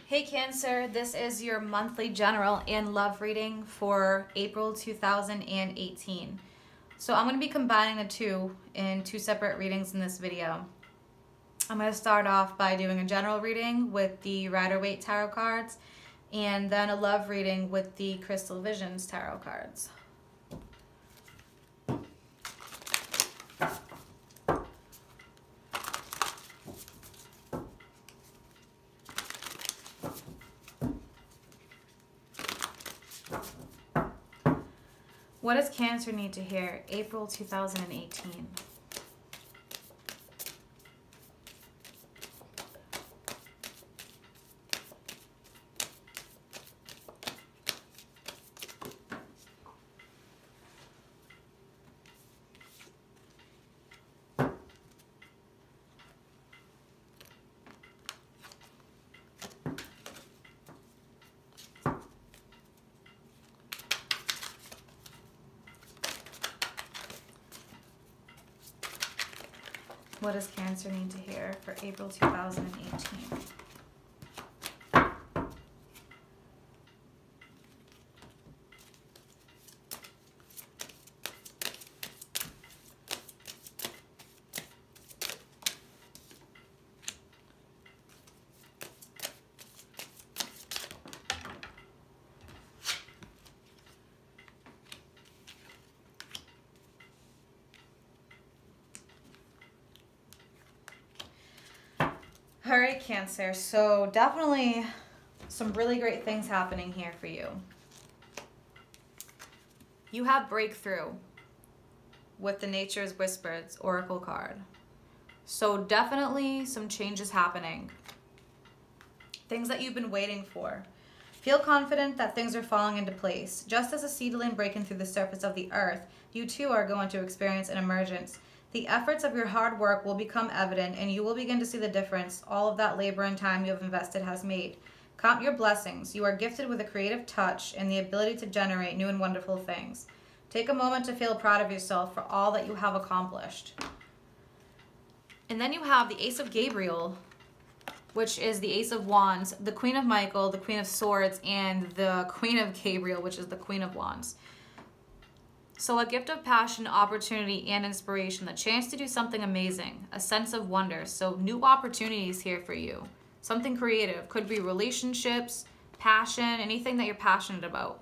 Hey Cancer, this is your monthly general and love reading for April 2018. So I'm going to be combining the two in two separate readings in this video. I'm going to start off by doing a general reading with the Rider-Waite Tarot cards and then a love reading with the Crystal Visions Tarot cards. What does Cancer need to hear? April 2018. What does Cancer need to hear for April 2018? All right, Cancer, so definitely some really great things happening here for you. You have breakthrough with the Nature's Whispers Oracle card. So definitely some changes happening. Things that you've been waiting for. Feel confident that things are falling into place. Just as a seedling breaking through the surface of the earth, you too are going to experience an emergence. The efforts of your hard work will become evident and you will begin to see the difference all of that labor and time you have invested has made. Count your blessings. You are gifted with a creative touch and the ability to generate new and wonderful things. Take a moment to feel proud of yourself for all that you have accomplished. And then you have the Ace of Gabriel, which is the Ace of Wands, the Queen of Michael, the Queen of Swords, and the Queen of Gabriel, which is the Queen of Wands. So a gift of passion, opportunity, and inspiration, the chance to do something amazing, a sense of wonder. So new opportunities here for you. Something creative, could be relationships, passion, anything that you're passionate about.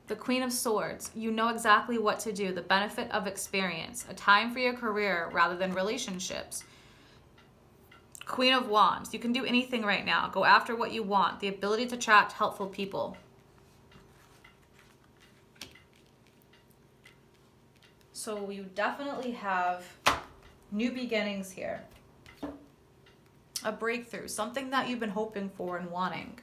The Queen of Swords, you know exactly what to do, the benefit of experience, a time for your career rather than relationships. Queen of Wands, you can do anything right now. Go after what you want, the ability to attract helpful people. So you definitely have new beginnings here. A breakthrough, something that you've been hoping for and wanting.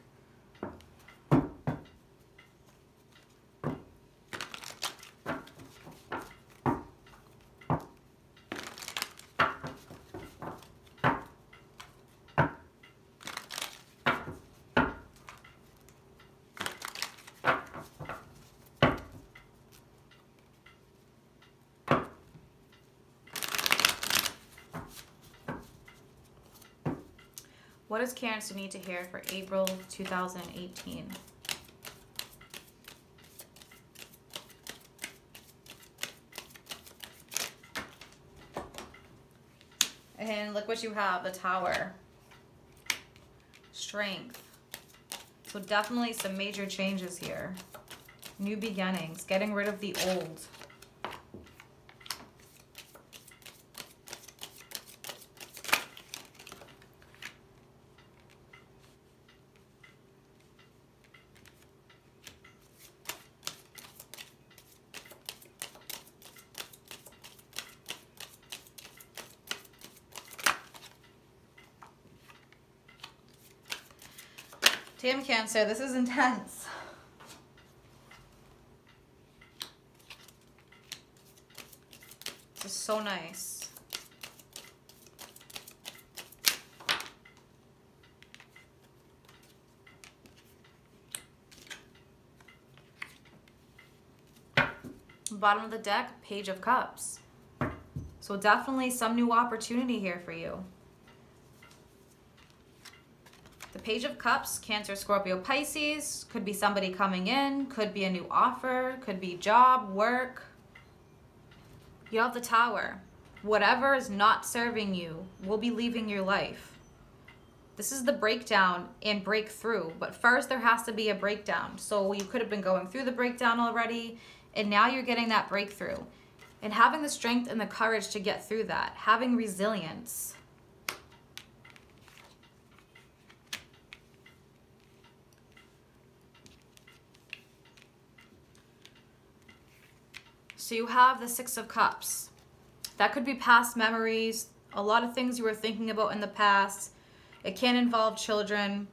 What does Cancer need to hear for April 2018? And look what you have, the Tower. Strength. So definitely some major changes here. New beginnings, getting rid of the old. Damn, Cancer, this is intense. This is so nice. Bottom of the deck, Page of Cups. So definitely some new opportunity here for you. The Page of Cups, Cancer, Scorpio, Pisces. Could be somebody coming in. Could be a new offer. Could be job, work. You have the Tower. Whatever is not serving you will be leaving your life. This is the breakdown and breakthrough. But first there has to be a breakdown. So you could have been going through the breakdown already. And now you're getting that breakthrough. And having the strength and the courage to get through that. Having resilience. So you have the Six of Cups. That could be past memories, a lot of things you were thinking about in the past. It can involve children.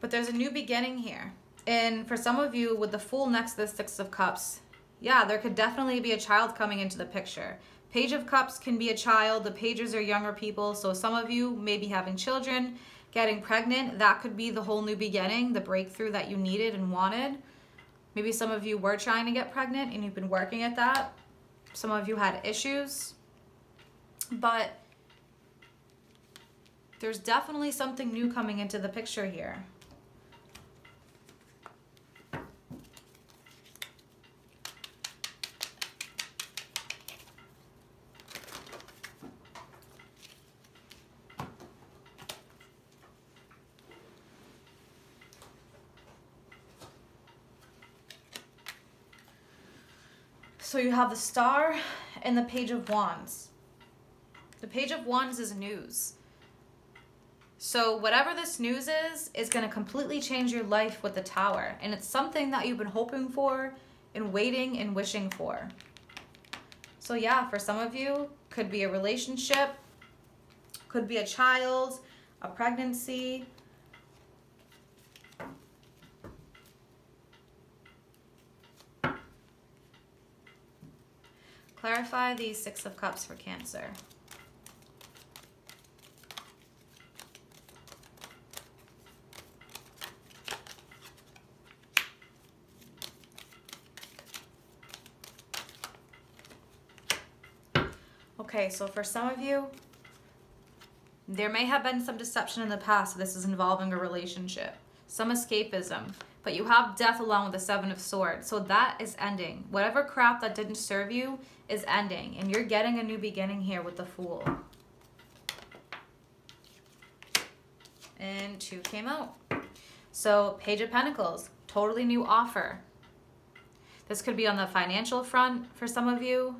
But there's a new beginning here. And for some of you, with the Fool next to the Six of Cups, yeah, there could definitely be a child coming into the picture. Page of Cups can be a child. The Pages are younger people. So some of you may be having children, getting pregnant. That could be the whole new beginning, the breakthrough that you needed and wanted. Maybe some of you were trying to get pregnant and you've been working at that. Some of you had issues. But there's definitely something new coming into the picture here. So you have the Star and the Page of Wands. The Page of Wands is news. So whatever this news is going to completely change your life with the Tower. And it's something that you've been hoping for and waiting and wishing for. So yeah, for some of you, could be a relationship, could be a child, a pregnancy. Clarify the Six of Cups for Cancer. Okay, so for some of you, there may have been some deception in the past. So this is involving a relationship, some escapism. But you have death along with the Seven of Swords. So that is ending. Whatever crap that didn't serve you is ending. And you're getting a new beginning here with the Fool. And 2 came out. So Page of Pentacles, totally new offer. This could be on the financial front for some of you.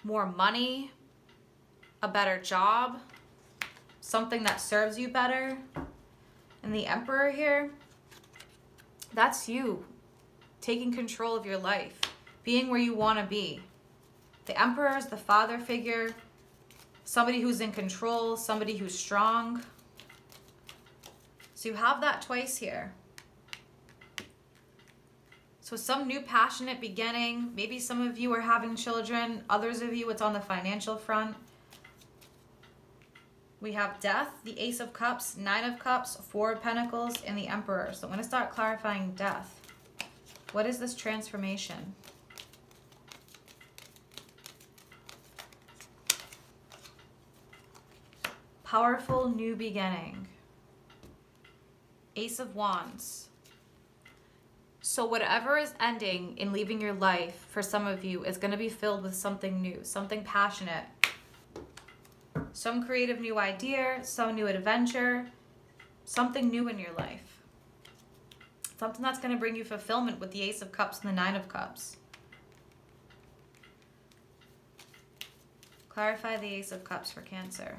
More money, a better job, something that serves you better. And the Emperor here, that's you taking control of your life, being where you want to be. The Emperor is the father figure, somebody who's in control, somebody who's strong. So you have that twice here. So some new passionate beginning. Maybe some of you are having children. Others of you, it's on the financial front. We have Death, the Ace of Cups, Nine of Cups, Four of Pentacles, and the Emperor. So I'm going to start clarifying Death. What is this transformation? Powerful new beginning. Ace of Wands. So whatever is ending and leaving your life, for some of you, is going to be filled with something new, something passionate. Some creative new idea, some new adventure, something new in your life. Something that's going to bring you fulfillment with the Ace of Cups and the Nine of Cups. Clarify the Ace of Cups for Cancer.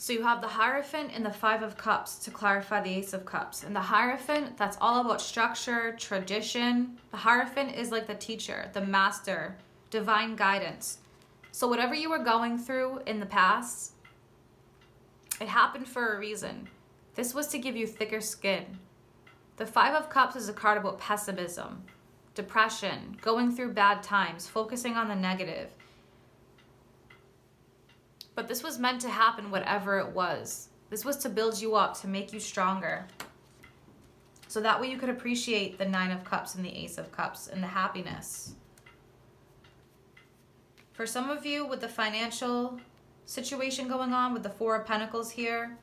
So you have the Hierophant and the Five of Cups to clarify the Ace of Cups. And the Hierophant, that's all about structure, tradition. The Hierophant is like the teacher, the master, divine guidance. So whatever you were going through in the past, it happened for a reason. This was to give you thicker skin. The Five of Cups is a card about pessimism, depression, going through bad times, focusing on the negative. But this was meant to happen, whatever it was. This was to build you up, to make you stronger. So that way you could appreciate the Nine of Cups and the Ace of Cups and the happiness. For some of you, with the financial situation going on, with the Four of Pentacles here,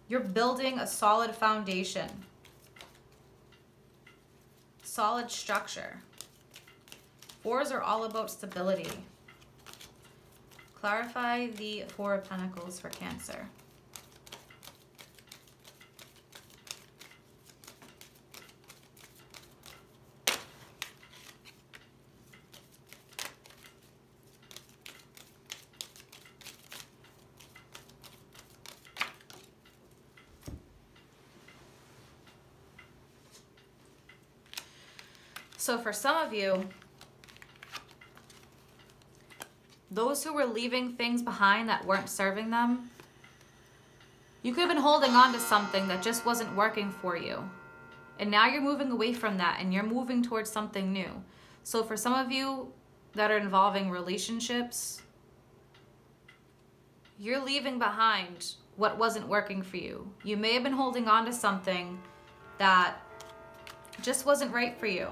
you're building a solid foundation. Solid structure. Fours are all about stability. Clarify the Four of Pentacles for Cancer. So for some of you, those who were leaving things behind that weren't serving them, you could have been holding on to something that just wasn't working for you. And now you're moving away from that and you're moving towards something new. So for some of you that are involving relationships, you're leaving behind what wasn't working for you. You may have been holding on to something that just wasn't right for you.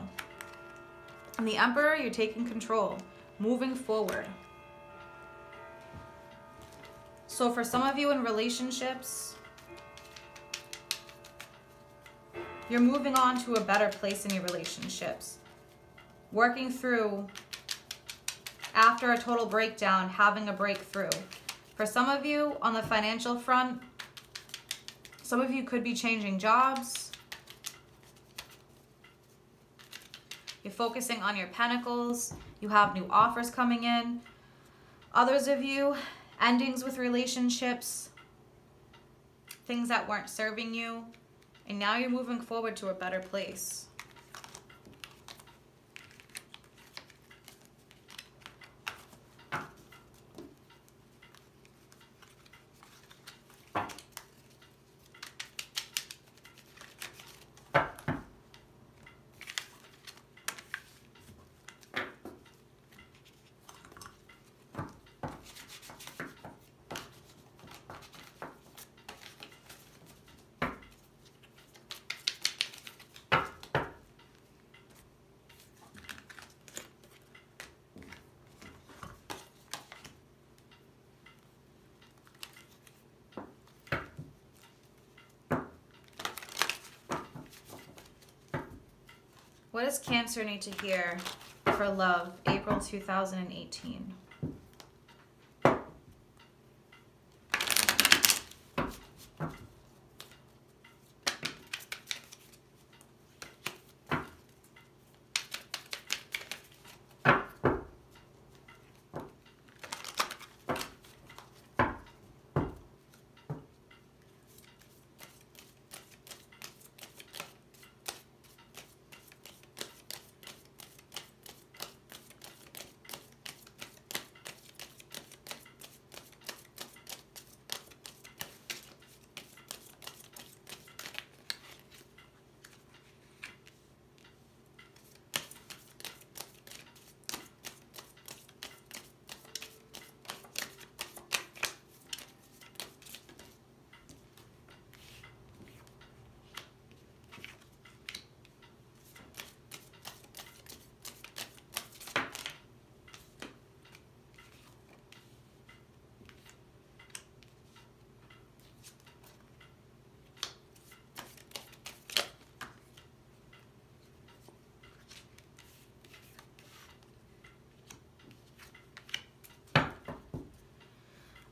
And the Emperor, you're taking control, moving forward. So for some of you in relationships, you're moving on to a better place in your relationships. Working through, after a total breakdown, having a breakthrough. For some of you on the financial front, some of you could be changing jobs. You're focusing on your pentacles. You have new offers coming in. Others of you, endings with relationships, things that weren't serving you, and now you're moving forward to a better place. What does Cancer need to hear for love, April 2018?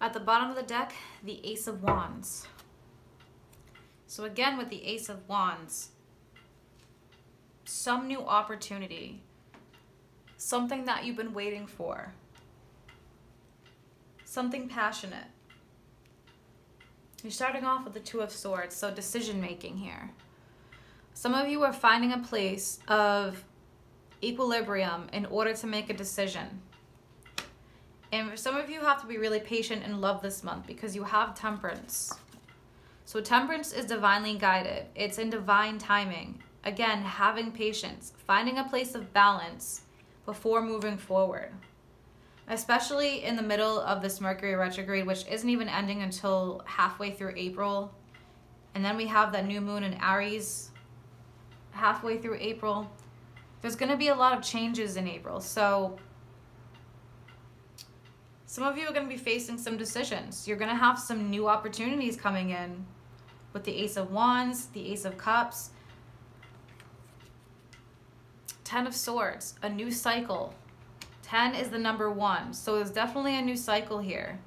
At the bottom of the deck, the Ace of Wands. So again, with the Ace of Wands, some new opportunity, something that you've been waiting for, something passionate. You're starting off with the Two of Swords, so decision making here. Some of you are finding a place of equilibrium in order to make a decision. And for some of you have to be really patient in love this month because you have Temperance. So Temperance is divinely guided. It's in divine timing. Again, having patience, finding a place of balance before moving forward. especially in the middle of this Mercury retrograde, which isn't even ending until halfway through April. And then we have that new moon in Aries halfway through April. There's going to be a lot of changes in April. So some of you are going to be facing some decisions. You're going to have some new opportunities coming in with the Ace of Wands, the Ace of Cups, Ten of Swords, a new cycle. 10 is the number 1. So there's definitely a new cycle here.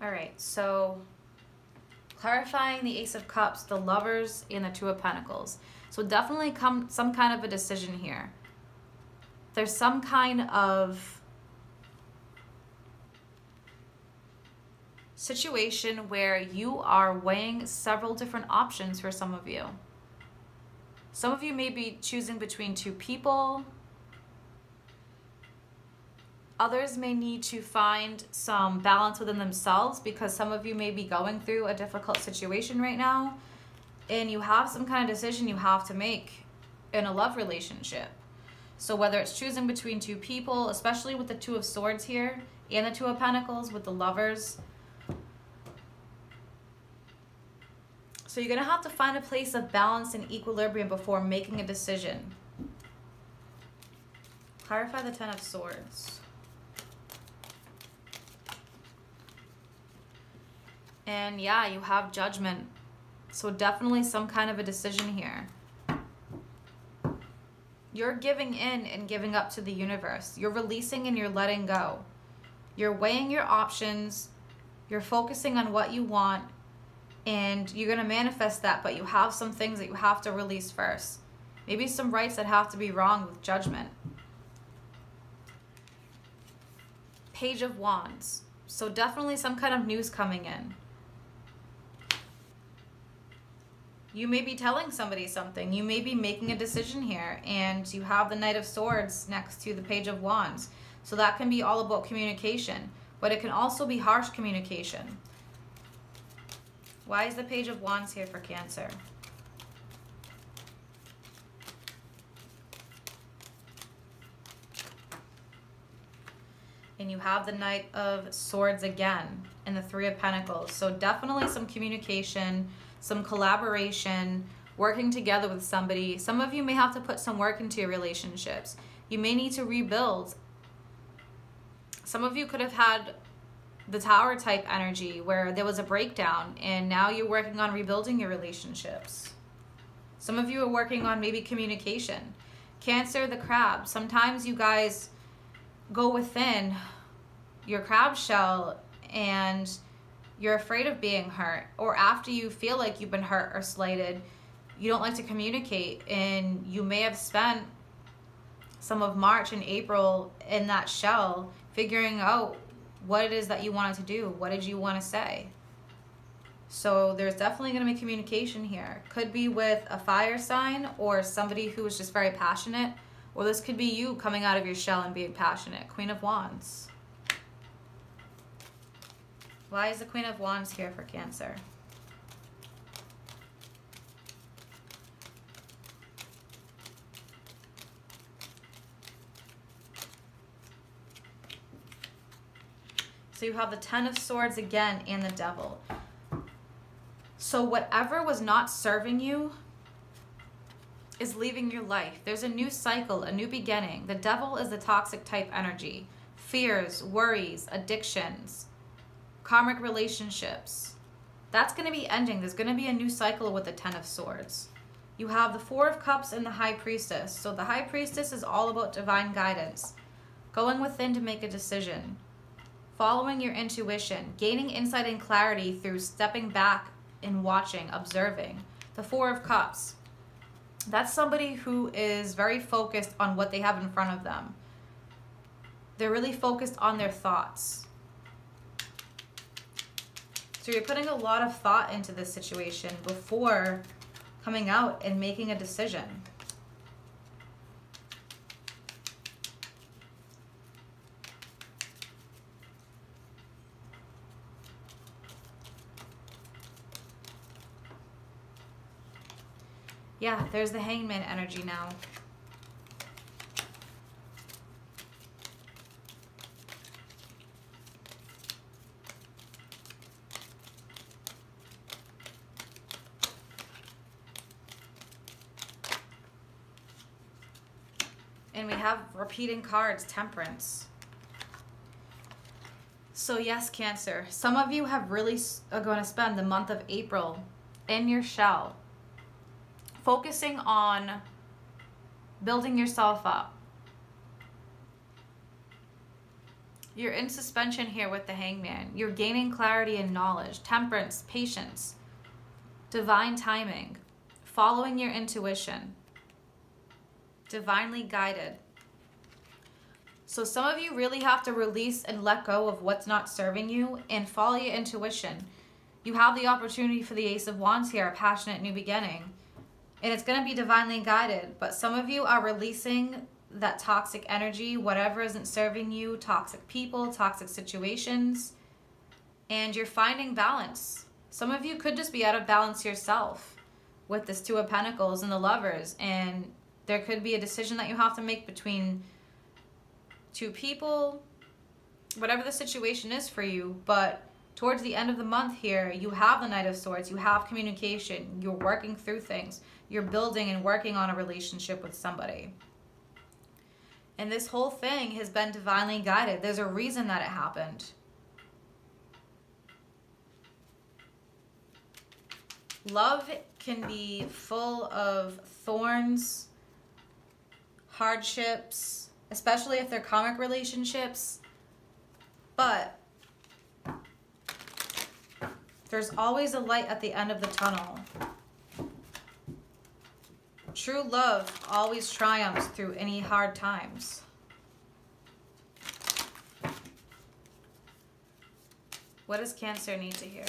All right, so clarifying the Ace of Cups, the Lovers, and the Two of Pentacles. So definitely some kind of a decision here. There's some kind of situation where you are weighing several different options for some of you. Some of you may be choosing between two people. Others may need to find some balance within themselves because some of you may be going through a difficult situation right now and you have some kind of decision you have to make in a love relationship. So whether it's choosing between two people, especially with the Two of Swords here and the Two of Pentacles with the Lovers. So you're going to have to find a place of balance and equilibrium before making a decision. Clarify the Ten of Swords. And yeah, you have Judgment. So definitely some kind of a decision here. You're giving in and giving up to the universe. You're releasing and you're letting go. You're weighing your options. You're focusing on what you want. And you're going to manifest that, but you have some things that you have to release first. Maybe some rights that have to be wrong with Judgment. Page of Wands. So definitely some kind of news coming in. You may be telling somebody something. You may be making a decision here. And you have the Knight of Swords next to the Page of Wands. So that can be all about communication. But it can also be harsh communication. Why is the Page of Wands here for Cancer? And you have the Knight of Swords again and the Three of Pentacles. So definitely some communication, some collaboration, working together with somebody. Some of you may have to put some work into your relationships. You may need to rebuild. Some of you could have had the Tower type energy where there was a breakdown and now you're working on rebuilding your relationships. Some of you are working on maybe communication. Cancer, the Crab. Sometimes you guys go within your crab shell and you're afraid of being hurt, or after you feel like you've been hurt or slighted, you don't like to communicate, and you may have spent some of March and April in that shell figuring out what it is that you wanted to do. What did you want to say? So there's definitely going to be communication here. Could be with a fire sign or somebody who is just very passionate, or this could be you coming out of your shell and being passionate. Queen of Wands. Why is the Queen of Wands here for Cancer? So you have the Ten of Swords again and the Devil. So whatever was not serving you is leaving your life. There's a new cycle, a new beginning. The Devil is the toxic type energy. Fears, worries, addictions, karmic relationships. That's going to be ending. There's going to be a new cycle with the Ten of Swords. You have the Four of Cups and the High Priestess. So the High Priestess is all about divine guidance. Going within to make a decision. Following your intuition. Gaining insight and clarity through stepping back and watching, observing. The Four of Cups. That's somebody who is very focused on what they have in front of them. They're really focused on their thoughts. So you're putting a lot of thought into this situation before coming out and making a decision. Yeah, there's the Hangman energy now. And we have repeating cards, Temperance. So yes, Cancer, some of you have really are going to spend the month of April in your shell, focusing on building yourself up. You're in suspension here with the Hangman. You're gaining clarity and knowledge, temperance, patience, divine timing, following your intuition, divinely guided. So some of you really have to release and let go of what's not serving you and follow your intuition. You have the opportunity for the Ace of Wands here, a passionate new beginning. And it's going to be divinely guided. But some of you are releasing that toxic energy, whatever isn't serving you, toxic people, toxic situations. And you're finding balance. Some of you could just be out of balance yourself with this Two of Pentacles and the Lovers. And there could be a decision that you have to make between two people, whatever the situation is for you. But towards the end of the month here, you have the Knight of Swords, you have communication, you're working through things, you're building and working on a relationship with somebody. And this whole thing has been divinely guided. There's a reason that it happened. Love can be full of thorns, hardships, especially if they're karmic relationships, but there's always a light at the end of the tunnel. True love always triumphs through any hard times. What does Cancer need to hear?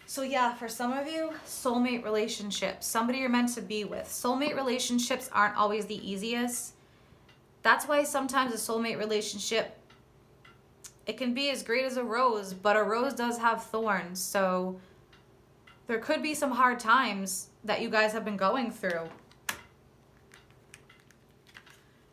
So yeah, for some of you, soulmate relationships, somebody you're meant to be with. Soulmate relationships aren't always the easiest. That's why sometimes a soulmate relationship, it can be as great as a rose, but a rose does have thorns. So there could be some hard times that you guys have been going through,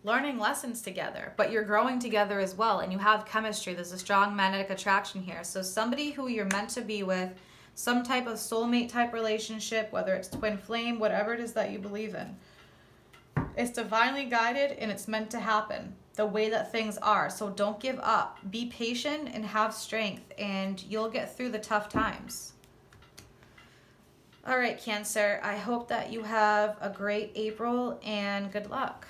learning lessons together, but you're growing together as well, and you have chemistry. There's a strong magnetic attraction here. So somebody who you're meant to be with, some type of soulmate type relationship, whether it's twin flame, whatever it is that you believe in, it's divinely guided and it's meant to happen the way that things are. So don't give up. Be patient and have strength, and you'll get through the tough times. All right, Cancer, I hope that you have a great April and good luck.